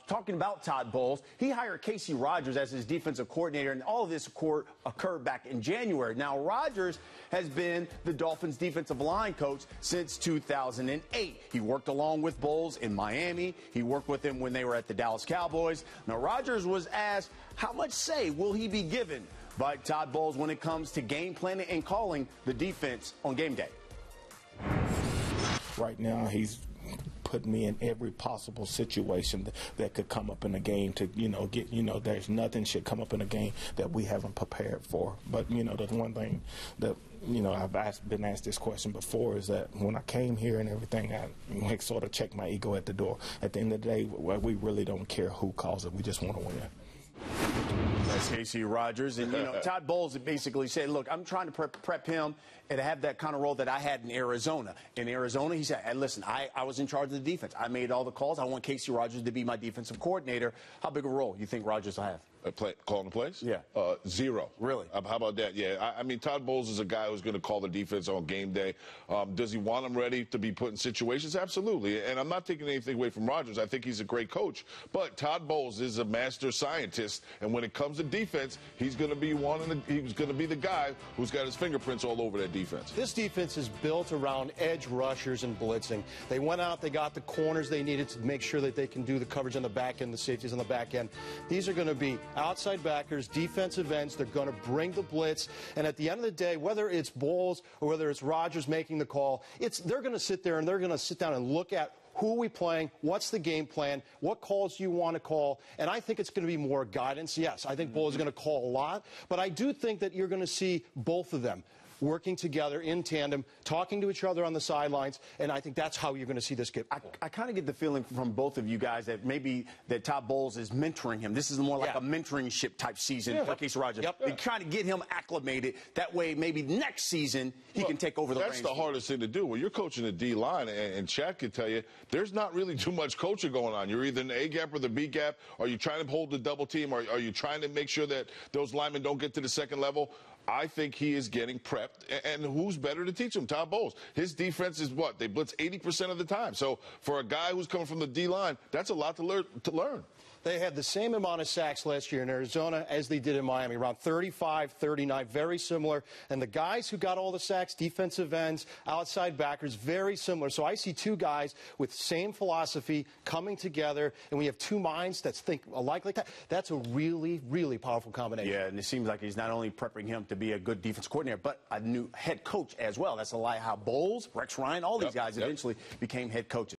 talking about Todd Bowles, he hired Kacy Rodgers as his defensive coordinator, and all of this occurred back in January. Now, Rodgers has been the Dolphins' defensive line coach since 2008. He worked along with Bowles in Miami. He worked with him when they were at the Dallas Cowboys. Now, Rodgers was asked how much say will he be given by Todd Bowles when it comes to game planning and calling the defense on game day. Right now, he's put me in every possible situation that could come up in a game to, there's nothing should come up in a game that we haven't prepared for. But, the one thing that, I've been asked this question before is that when I came here and everything, I sort of checked my ego at the door. At the end of the day, we really don't care who calls it. We just want to win. That's Kacy Rodgers. And, Todd Bowles basically said, look, I'm trying to prep him and have that kind of role that I had in Arizona. In Arizona, he said, hey, listen, I was in charge of the defense. I made all the calls. I want Kacy Rodgers to be my defensive coordinator. How big a role you think Rodgers will have? Calling the plays? Yeah. Zero. Really? How about that? Yeah. I mean, Todd Bowles is a guy who's going to call the defense on game day. Does he want them ready to be put in situations? Absolutely. And I'm not taking anything away from Rodgers. I think he's a great coach. But Todd Bowles is a master scientist. And when it comes to defense, he's going to be the guy who's got his fingerprints all over that defense. This defense is built around edge rushers and blitzing. They went out, they got the corners they needed to make sure that they can do the coverage on the back end, the safeties on the back end. These are going to be outside backers, defensive ends. They're going to bring the blitz. And at the end of the day, whether it's Bowles or whether it's Rodgers making the call, they're going to sit there and they're going to sit down and look at who are we playing, what's the game plan, what calls do you want to call, and I think it's going to be more guidance. Yes, I think Bowles is going to call a lot, but I do think that you're going to see both of them working together in tandem, talking to each other on the sidelines, and I think that's how you're going to see this get. I kind of get the feeling from both of you guys that maybe that Todd Bowles is mentoring him. This is more like a mentoringship type season for Kacy Rodgers. They're trying to get him acclimated. That way, maybe next season he can take over the reins. That's the hardest thing to do. When you're coaching the D-line, and Chad can tell you, there's not really too much coaching going on. You're either in the A-gap or the B-gap. Are you trying to hold the double team? Are you trying to make sure that those linemen don't get to the second level? I think he is getting prepped, and who's better to teach him? Todd Bowles. His defense is what? They blitz 80% of the time. So for a guy who's coming from the D-line, that's a lot to learn. They had the same amount of sacks last year in Arizona as they did in Miami, around 35, 39, very similar. And the guys who got all the sacks, defensive ends, outside backers, very similar. So I see two guys with same philosophy coming together, and we have two minds that think alike like that. That's a really, really powerful combination. Yeah, and it seems like he's not only prepping him to be a good defense coordinator, but a new head coach as well. That's a lie how Bowles, Rex Ryan, all these guys eventually became head coaches.